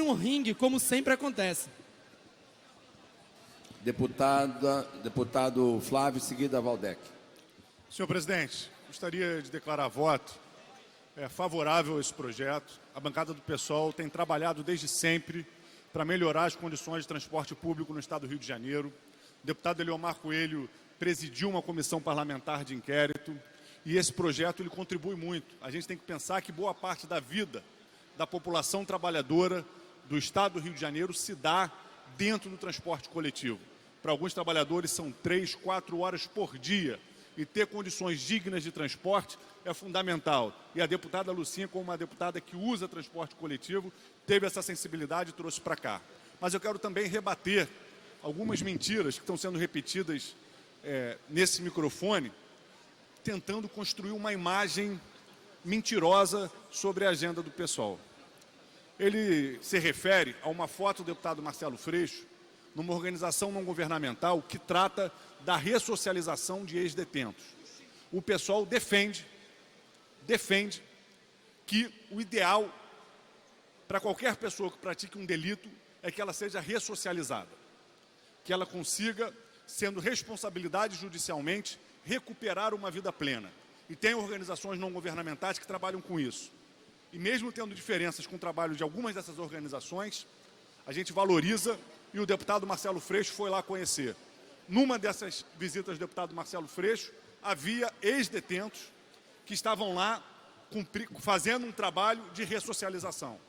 um ringue, como sempre acontece. Deputado Flávio, em seguida Valdec. Senhor presidente, gostaria de declarar voto favorável a esse projeto. A bancada do PSOL tem trabalhado desde sempre para melhorar as condições de transporte público no estado do Rio de Janeiro. O deputado Eliomar Coelho presidiu uma comissão parlamentar de inquérito e esse projeto ele contribui muito. A gente tem que pensar que boa parte da vida da população trabalhadora do estado do Rio de Janeiro se dá dentro do transporte coletivo. Para alguns trabalhadores são 3, 4 horas por dia e ter condições dignas de transporte é fundamental. E a deputada Lucinha, como uma deputada que usa transporte coletivo, teve essa sensibilidade e trouxe para cá. Mas eu quero também rebater algumas mentiras que estão sendo repetidas nesse microfone, tentando construir uma imagem mentirosa sobre a agenda do PSOL. Ele se refere a uma foto do deputado Marcelo Freixo, numa organização não governamental que trata da ressocialização de ex-detentos. O PSOL defende que o ideal para qualquer pessoa que pratique um delito é que ela seja ressocializada, que ela consiga, sendo responsabilidade judicialmente, recuperar uma vida plena. E tem organizações não governamentais que trabalham com isso. E mesmo tendo diferenças com o trabalho de algumas dessas organizações, a gente valoriza e o deputado Marcelo Freixo foi lá conhecer. Numa dessas visitas do deputado Marcelo Freixo, havia ex-detentos que estavam lá fazendo um trabalho de ressocialização.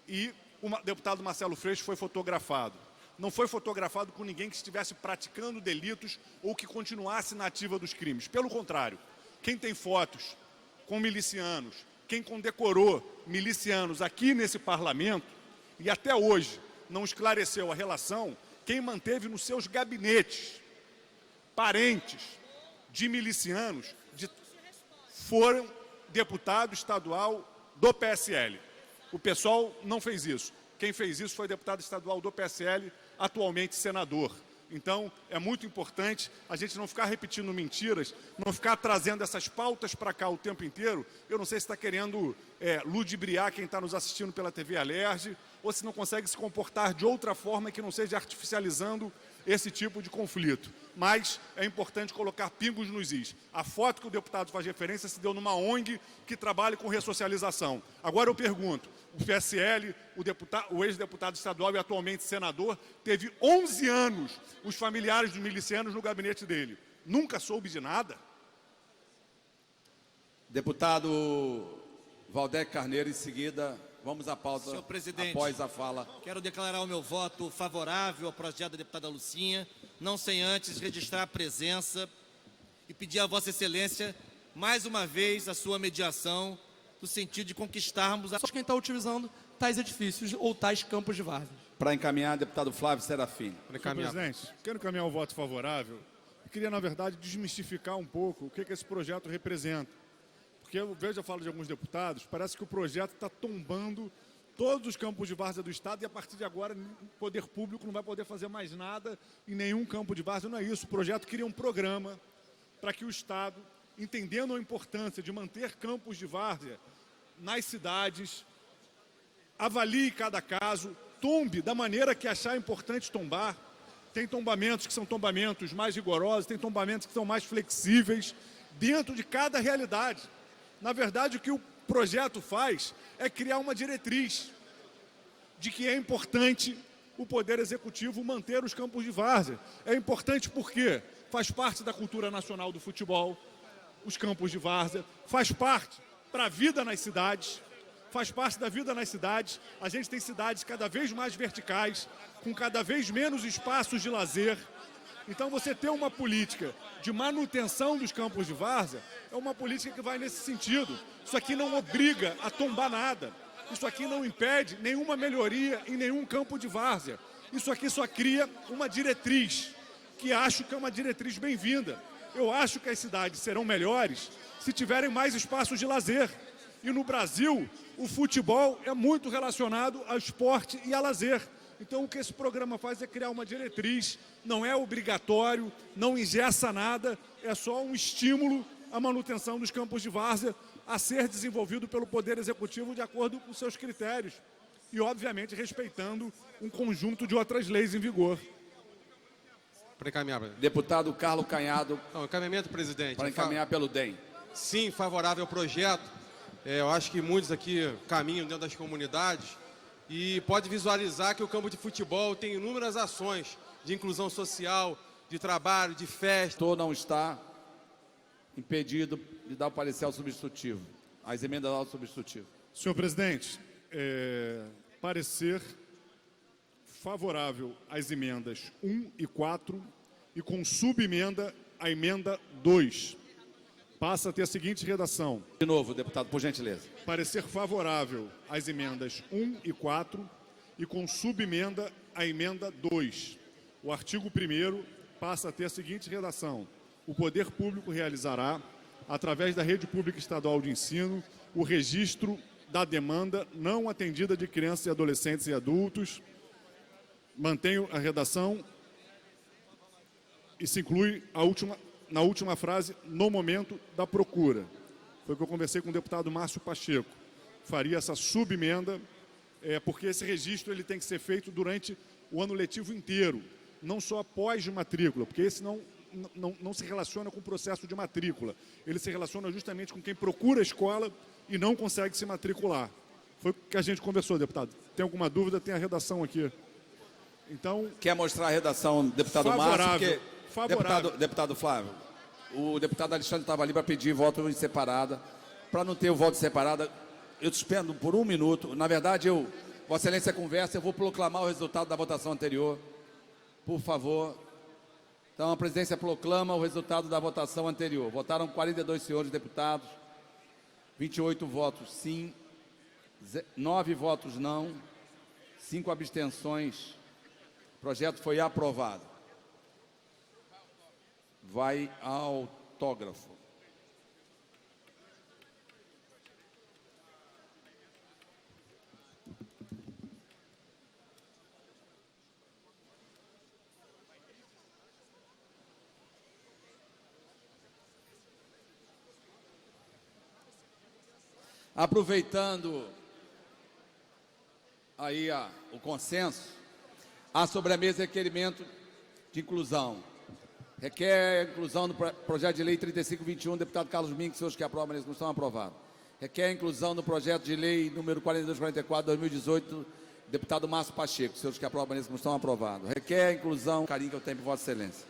E o deputado Marcelo Freixo foi fotografado. Não foi fotografado com ninguém que estivesse praticando delitos ou que continuasse na ativa dos crimes. Pelo contrário, quem tem fotos com milicianos, quem condecorou milicianos aqui nesse parlamento e até hoje não esclareceu a relação, quem manteve nos seus gabinetes parentes de milicianos foram deputado estadual do PSL. O PSOL não fez isso. Quem fez isso foi deputado estadual do PSL, atualmente senador. Então, é muito importante a gente não ficar repetindo mentiras, não ficar trazendo essas pautas para cá o tempo inteiro. Eu não sei se está querendo ludibriar quem está nos assistindo pela TV Alerj, ou se não consegue se comportar de outra forma que não seja artificializando esse tipo de conflito. Mas é importante colocar pingos nos is. A foto que o deputado faz referência se deu numa ONG que trabalha com ressocialização. Agora eu pergunto, o PSL, o ex-deputado estadual e atualmente senador, teve 11 anos os familiares dos milicianos no gabinete dele. Nunca soube de nada? Deputado Valdec Carneiro, em seguida, vamos à pauta. Senhor presidente, após a fala. Quero declarar o meu voto favorável ao projeto da deputada Lucinha, não sem antes registrar a presença e pedir a Vossa Excelência, mais uma vez, a sua mediação, no sentido de conquistarmos Só quem está utilizando tais edifícios ou tais campos de várzea. Para encaminhar, deputado Flávio Serafim. Senhor presidente, quero encaminhar um voto favorável. Eu queria, na verdade, desmistificar um pouco o que esse projeto representa. Porque eu vejo, eu falo de alguns deputados, parece que o projeto está tombando todos os campos de várzea do Estado e a partir de agora o poder público não vai poder fazer mais nada em nenhum campo de várzea. Não é isso. O projeto queria um programa para que o Estado, entendendo a importância de manter campos de várzea nas cidades, avalie cada caso, tombe da maneira que achar importante tombar. Tem tombamentos que são tombamentos mais rigorosos, tem tombamentos que são mais flexíveis, dentro de cada realidade. Na verdade, o que o projeto faz é criar uma diretriz de que é importante o Poder Executivo manter os campos de várzea. É importante porque faz parte da cultura nacional do futebol, os campos de várzea, faz parte para a vida nas cidades, faz parte da vida nas cidades. A gente tem cidades cada vez mais verticais, com cada vez menos espaços de lazer. Então, você ter uma política de manutenção dos campos de várzea é uma política que vai nesse sentido. Isso aqui não obriga a tombar nada. Isso aqui não impede nenhuma melhoria em nenhum campo de várzea. Isso aqui só cria uma diretriz, que acho que é uma diretriz bem-vinda. Eu acho que as cidades serão melhores se tiverem mais espaços de lazer. E no Brasil, o futebol é muito relacionado ao esporte e a lazer. Então, o que esse programa faz é criar uma diretriz, não é obrigatório, não engessa nada, é só um estímulo à manutenção dos campos de várzea a ser desenvolvido pelo Poder Executivo de acordo com seus critérios. e, obviamente, respeitando um conjunto de outras leis em vigor. Para encaminhar. Deputado Carlos Canhado, Não, encaminhamento, presidente. para encaminhar pelo DEM. Sim, favorável ao projeto. Eu acho que muitos aqui caminham dentro das comunidades e pode visualizar que o campo de futebol tem inúmeras ações de inclusão social, de trabalho, de festa. O não está impedido de dar o parecer ao substitutivo. As emendas ao substitutivo. Senhor presidente, parecer favorável às emendas 1 e 4 e com subemenda à emenda 2. Passa a ter a seguinte redação. De novo, deputado, por gentileza. Parecer favorável às emendas 1 e 4 e com subemenda à emenda 2. O artigo 1º passa a ter a seguinte redação. O poder público realizará, através da rede pública estadual de ensino, o registro da demanda não atendida de crianças e adolescentes e adultos. Mantenho a redação e se inclui na última frase, no momento da procura. Foi o que eu conversei com o deputado Márcio Pacheco. Faria essa subemenda, porque esse registro ele tem que ser feito durante o ano letivo inteiro, não só após de matrícula, porque esse não se relaciona com o processo de matrícula. Ele se relaciona justamente com quem procura a escola e não consegue se matricular. Foi o que a gente conversou, deputado. Tem alguma dúvida? Tem a redação aqui. Então, quer mostrar a redação, deputado favorável, Márcio? favorável. Deputado Flávio, o deputado Alexandre estava ali para pedir voto em separada. Para não ter o voto separado, eu suspendo por 1 minuto. Na verdade, Vossa Excelência conversa, eu vou proclamar o resultado da votação anterior. Por favor. Então, a presidência proclama o resultado da votação anterior. Votaram 42 senhores deputados, 28 votos sim, 9 votos não, 5 abstenções. O projeto foi aprovado. Vai ao autógrafo. Aproveitando aí o consenso, há sobre a mesa requerimento de inclusão. Requer a inclusão no projeto de lei 3521, deputado Carlos Mink, senhores que aprovam nessa comissão, aprovado. Requer a inclusão no projeto de lei número 4244, 2018, deputado Márcio Pacheco, senhores que aprovam nessa comissão, aprovado. Requer a inclusão, carinho que eu tenho por Vossa Excelência.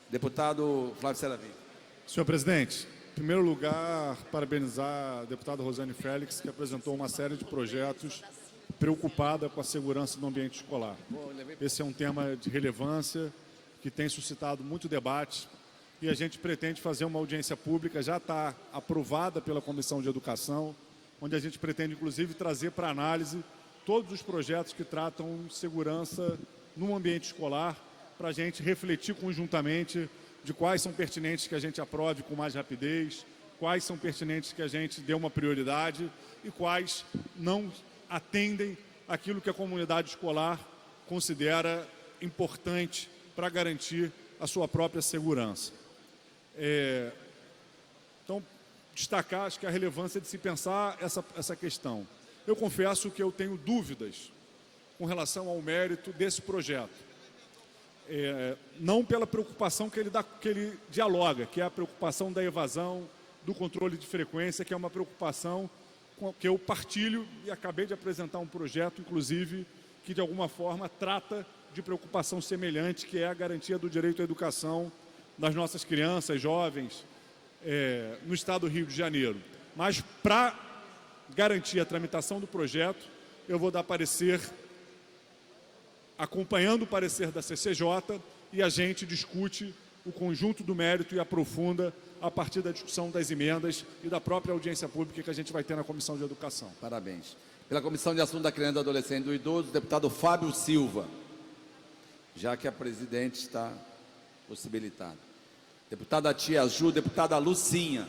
Deputado Flávio Seravim. Senhor presidente, em primeiro lugar, parabenizar a deputada Rosane Félix, que apresentou uma série de projetos preocupada com a segurança no ambiente escolar. Esse é um tema de relevância, que tem suscitado muito debate, e a gente pretende fazer uma audiência pública, já está aprovada pela Comissão de Educação, onde a gente pretende, inclusive, trazer para análise todos os projetos que tratam segurança no ambiente escolar, para a gente refletir conjuntamente de quais são pertinentes que a gente aprove com mais rapidez, quais são pertinentes que a gente dê uma prioridade e quais não atendem aquilo que a comunidade escolar considera importante para garantir a sua própria segurança. Então, destacar, acho que a relevância de se pensar essa questão. Eu confesso que eu tenho dúvidas com relação ao mérito desse projeto. Não pela preocupação que ele dialoga, que é a preocupação da evasão, do controle de frequência, que é uma preocupação que eu partilho e acabei de apresentar um projeto, inclusive, que de alguma forma trata de preocupação semelhante, que é a garantia do direito à educação das nossas crianças, jovens, no estado do Rio de Janeiro. Mas, para garantir a tramitação do projeto, eu vou dar parecer, acompanhando o parecer da CCJ, e a gente discute o conjunto do mérito e aprofunda a partir da discussão das emendas e da própria audiência pública que a gente vai ter na Comissão de Educação. Parabéns. Pela Comissão de Assuntos da Criança, do Adolescente e do Idoso, o deputado Fábio Silva, já que a presidente está possibilitada. Deputada Tia Ju, deputada Lucinha.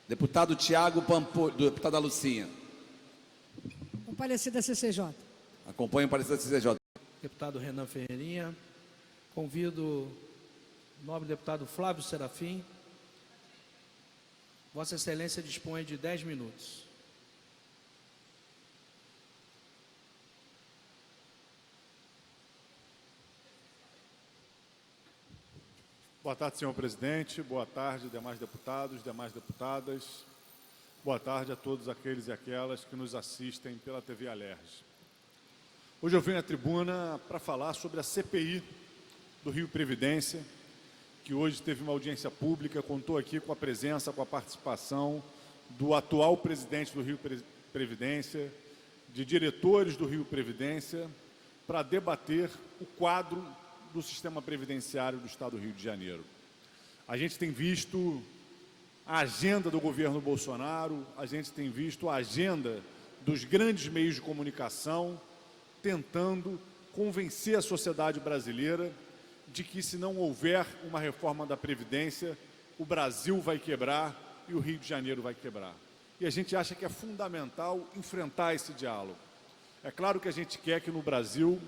Deputado Tiago Pampolho, deputada Lucinha. Comparecer da CCJ. Acompanhe o parecer da CCJ. Deputado Renan Ferreirinha. Convido o nobre deputado Flávio Serafim. Vossa Excelência dispõe de 10 minutos. Boa tarde, senhor presidente. Boa tarde, demais deputados, demais deputadas. Boa tarde a todos aqueles e aquelas que nos assistem pela TV Alerj. Hoje eu venho à tribuna para falar sobre a CPI do Rio Previdência, que hoje teve uma audiência pública, contou aqui com a presença, com a participação do atual presidente do Rio Previdência, de diretores do Rio Previdência, para debater o quadro do sistema previdenciário do Estado do Rio de Janeiro. A gente tem visto a agenda do governo Bolsonaro, a gente tem visto a agenda dos grandes meios de comunicação tentando convencer a sociedade brasileira de que, se não houver uma reforma da Previdência, o Brasil vai quebrar e o Rio de Janeiro vai quebrar. E a gente acha que é fundamental enfrentar esse diálogo. É claro que a gente quer que no Brasil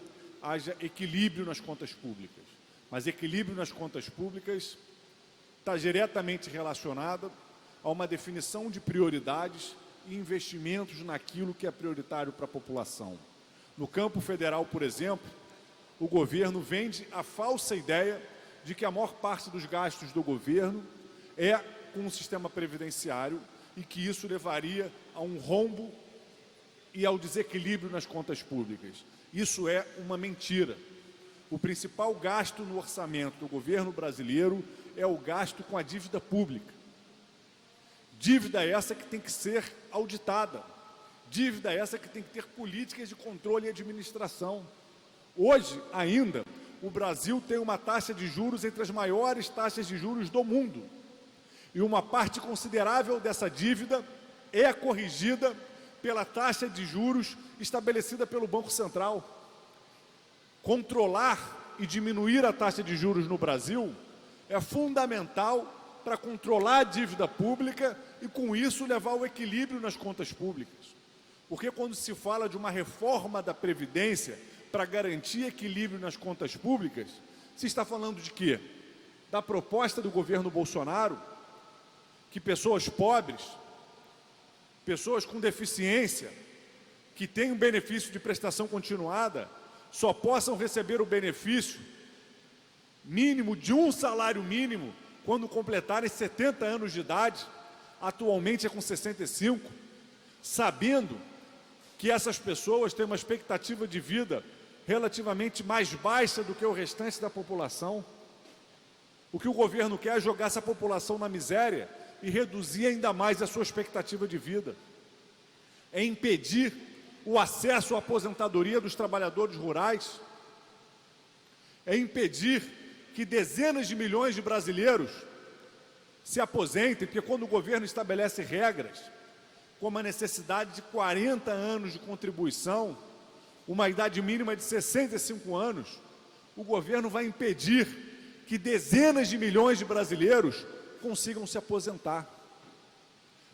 haja equilíbrio nas contas públicas, mas equilíbrio nas contas públicas está diretamente relacionado a uma definição de prioridades e investimentos naquilo que é prioritário para a população. No campo federal, por exemplo, o governo vende a falsa ideia de que a maior parte dos gastos do governo é com o sistema previdenciário e que isso levaria a um rombo e ao desequilíbrio nas contas públicas. Isso é uma mentira. O principal gasto no orçamento do governo brasileiro é o gasto com a dívida pública. Dívida essa que tem que ser auditada. Dívida essa que tem que ter políticas de controle e administração. Hoje, ainda, o Brasil tem uma taxa de juros entre as maiores taxas de juros do mundo. E uma parte considerável dessa dívida é corrigida pela taxa de juros estabelecida pelo Banco Central. Controlar e diminuir a taxa de juros no Brasil é fundamental para controlar a dívida pública e, com isso, levar ao equilíbrio nas contas públicas. Porque quando se fala de uma reforma da Previdência para garantir equilíbrio nas contas públicas, se está falando de quê? Da proposta do governo Bolsonaro, que pessoas pobres, pessoas com deficiência, que têm um benefício de prestação continuada, só possam receber o benefício mínimo de um salário mínimo quando completarem 70 anos de idade, atualmente é com 65, sabendo que essas pessoas têm uma expectativa de vida relativamente mais baixa do que o restante da população. O que o governo quer é jogar essa população na miséria e reduzir ainda mais a sua expectativa de vida. É impedir o acesso à aposentadoria dos trabalhadores rurais. É impedir que dezenas de milhões de brasileiros se aposentem, porque quando o governo estabelece regras, como a necessidade de 40 anos de contribuição, uma idade mínima de 65 anos, o governo vai impedir que dezenas de milhões de brasileiros consigam se aposentar.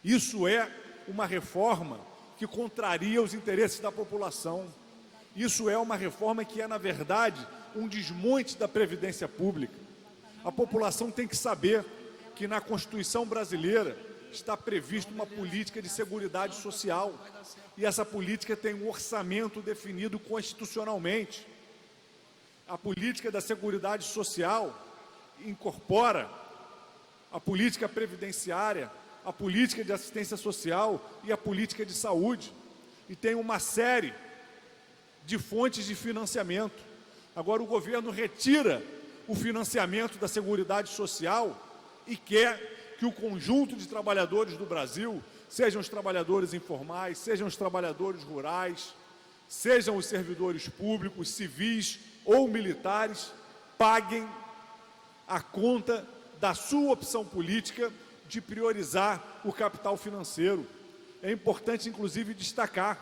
Isso é uma reforma que contraria os interesses da população. Isso é uma reforma que é, na verdade, um desmonte da Previdência Pública. A população tem que saber que na Constituição brasileira está prevista uma política de seguridade social e essa política tem um orçamento definido constitucionalmente. A política da seguridade social incorpora a política previdenciária, a política de assistência social e a política de saúde, e tem uma série de fontes de financiamento. Agora o governo retira o financiamento da Seguridade Social e quer que o conjunto de trabalhadores do Brasil, sejam os trabalhadores informais, sejam os trabalhadores rurais, sejam os servidores públicos, civis ou militares, paguem a conta da sua opção política de priorizar o capital financeiro. É importante, inclusive, destacar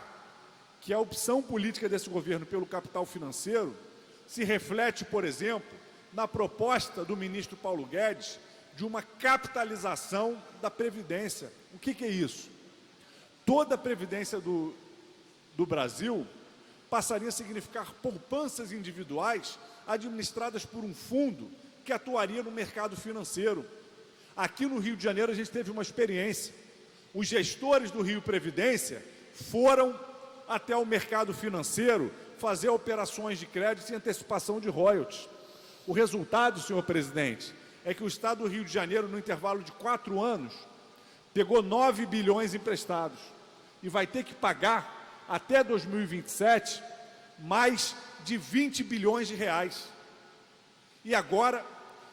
que a opção política desse governo pelo capital financeiro se reflete, por exemplo, na proposta do ministro Paulo Guedes de uma capitalização da Previdência. O que é isso? Toda a Previdência do Brasil passaria a significar poupanças individuais administradas por um fundo que atuaria no mercado financeiro. Aqui no Rio de Janeiro a gente teve uma experiência. Os gestores do Rio Previdência foram até o mercado financeiro fazer operações de crédito e antecipação de royalties. O resultado, senhor presidente, é que o Estado do Rio de Janeiro, no intervalo de 4 anos, pegou 9 bilhões emprestados e vai ter que pagar, até 2027, mais de 20 bilhões de reais. E agora,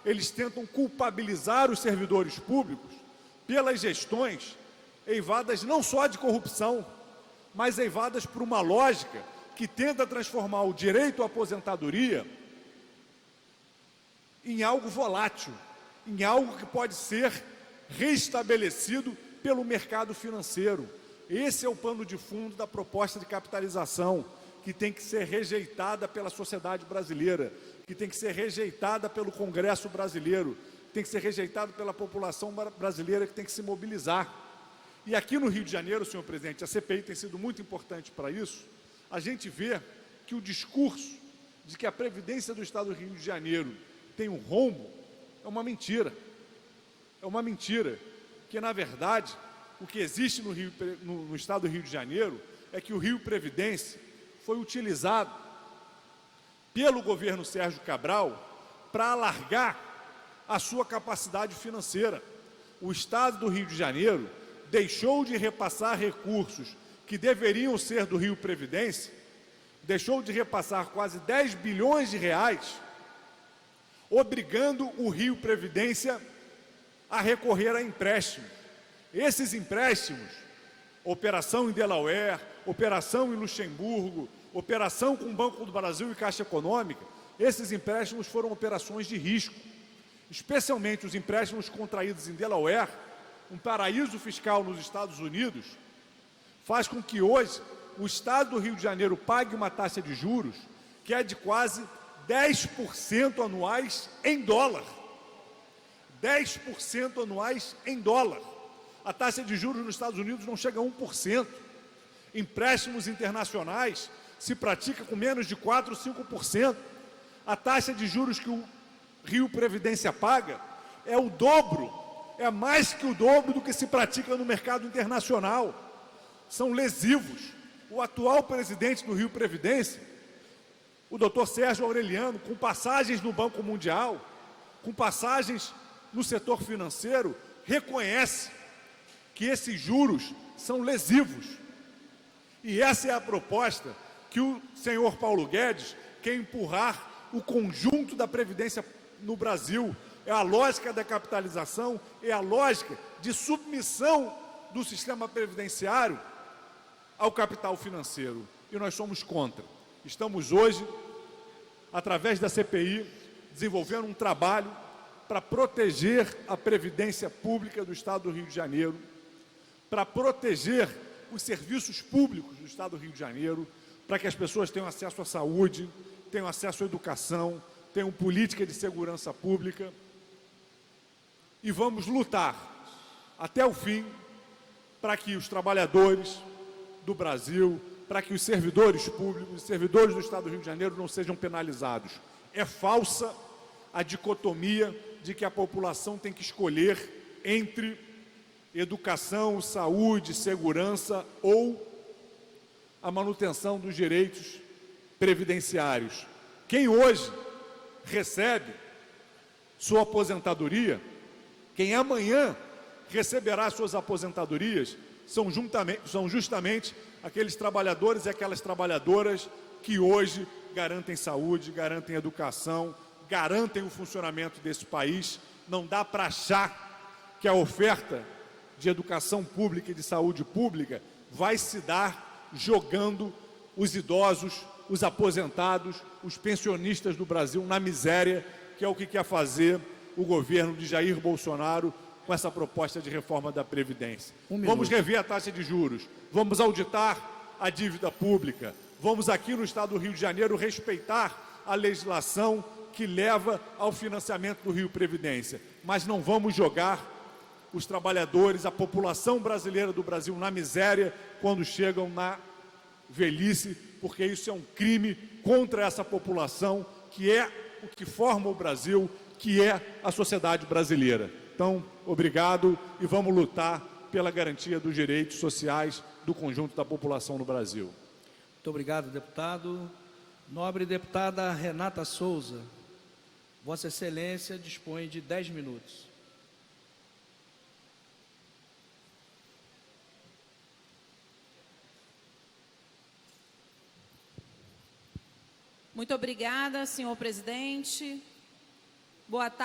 eles tentam culpabilizar os servidores públicos pelas gestões eivadas não só de corrupção, mas eivadas por uma lógica que tenta transformar o direito à aposentadoria em algo volátil, em algo que pode ser restabelecido pelo mercado financeiro. Esse é o pano de fundo da proposta de capitalização, que tem que ser rejeitada pela sociedade brasileira, que tem que ser rejeitada pelo Congresso brasileiro, que tem que ser rejeitada pela população brasileira, que tem que se mobilizar. E aqui no Rio de Janeiro, senhor presidente, a CPI tem sido muito importante para isso. A gente vê que o discurso de que a Previdência do Estado do Rio de Janeiro tem um rombo é uma mentira. É uma mentira, que na verdade o que existe no Estado do Rio de Janeiro é que o Rio Previdência foi utilizado pelo governo Sérgio Cabral para alargar a sua capacidade financeira. O Estado do Rio de Janeiro deixou de repassar recursos que deveriam ser do Rio Previdência, deixou de repassar quase 10 bilhões de reais, obrigando o Rio Previdência a recorrer a empréstimos. Esses empréstimos, operação em Delaware, operação em Luxemburgo, operação com o Banco do Brasil e Caixa Econômica, esses empréstimos foram operações de risco, especialmente os empréstimos contraídos em Delaware, um paraíso fiscal nos Estados Unidos, faz com que hoje o Estado do Rio de Janeiro pague uma taxa de juros que é de quase 10% anuais em dólar. 10% anuais em dólar. A taxa de juros nos Estados Unidos não chega a 1%. Empréstimos internacionais se pratica com menos de 4%, 5%. A taxa de juros que o Rio Previdência paga é o dobro, é mais que o dobro do que se pratica no mercado internacional. São lesivos. O atual presidente do Rio Previdência, o Dr. Sérgio Aureliano, com passagens no Banco Mundial, com passagens no setor financeiro, reconhece que esses juros são lesivos. E essa é a proposta que o senhor Paulo Guedes quer empurrar o conjunto da Previdência no Brasil. É a lógica da capitalização, é a lógica de submissão do sistema previdenciário ao capital financeiro. E nós somos contra. Estamos hoje, através da CPI, desenvolvendo um trabalho para proteger a Previdência Pública do Estado do Rio de Janeiro, para proteger os serviços públicos do Estado do Rio de Janeiro, para que as pessoas tenham acesso à saúde, tenham acesso à educação, tenham política de segurança pública. E vamos lutar até o fim para que os trabalhadores do Brasil, para que os servidores públicos, os servidores do Estado do Rio de Janeiro não sejam penalizados. É falsa a dicotomia de que a população tem que escolher entre educação, saúde, segurança ou a manutenção dos direitos previdenciários. Quem hoje recebe sua aposentadoria, quem amanhã receberá suas aposentadorias, são justamente aqueles trabalhadores e aquelas trabalhadoras que hoje garantem saúde, garantem educação, garantem o funcionamento desse país. Não dá para achar que a oferta de educação pública e de saúde pública vai se dar jogando os idosos, os aposentados, os pensionistas do Brasil na miséria, que é o que quer fazer o governo de Jair Bolsonaro com essa proposta de reforma da Previdência. Vamos rever a taxa de juros, vamos auditar a dívida pública, vamos aqui no Estado do Rio de Janeiro respeitar a legislação que leva ao financiamento do Rio Previdência, mas não vamos jogar os trabalhadores, a população brasileira do Brasil na miséria quando chegam na velhice, porque isso é um crime contra essa população que é o que forma o Brasil, que é a sociedade brasileira. Então, obrigado e vamos lutar pela garantia dos direitos sociais do conjunto da população no Brasil. Muito obrigado, deputado. Nobre deputada Renata Souza. Vossa Excelência dispõe de 10 minutos. Muito obrigada, senhor presidente. Boa tarde.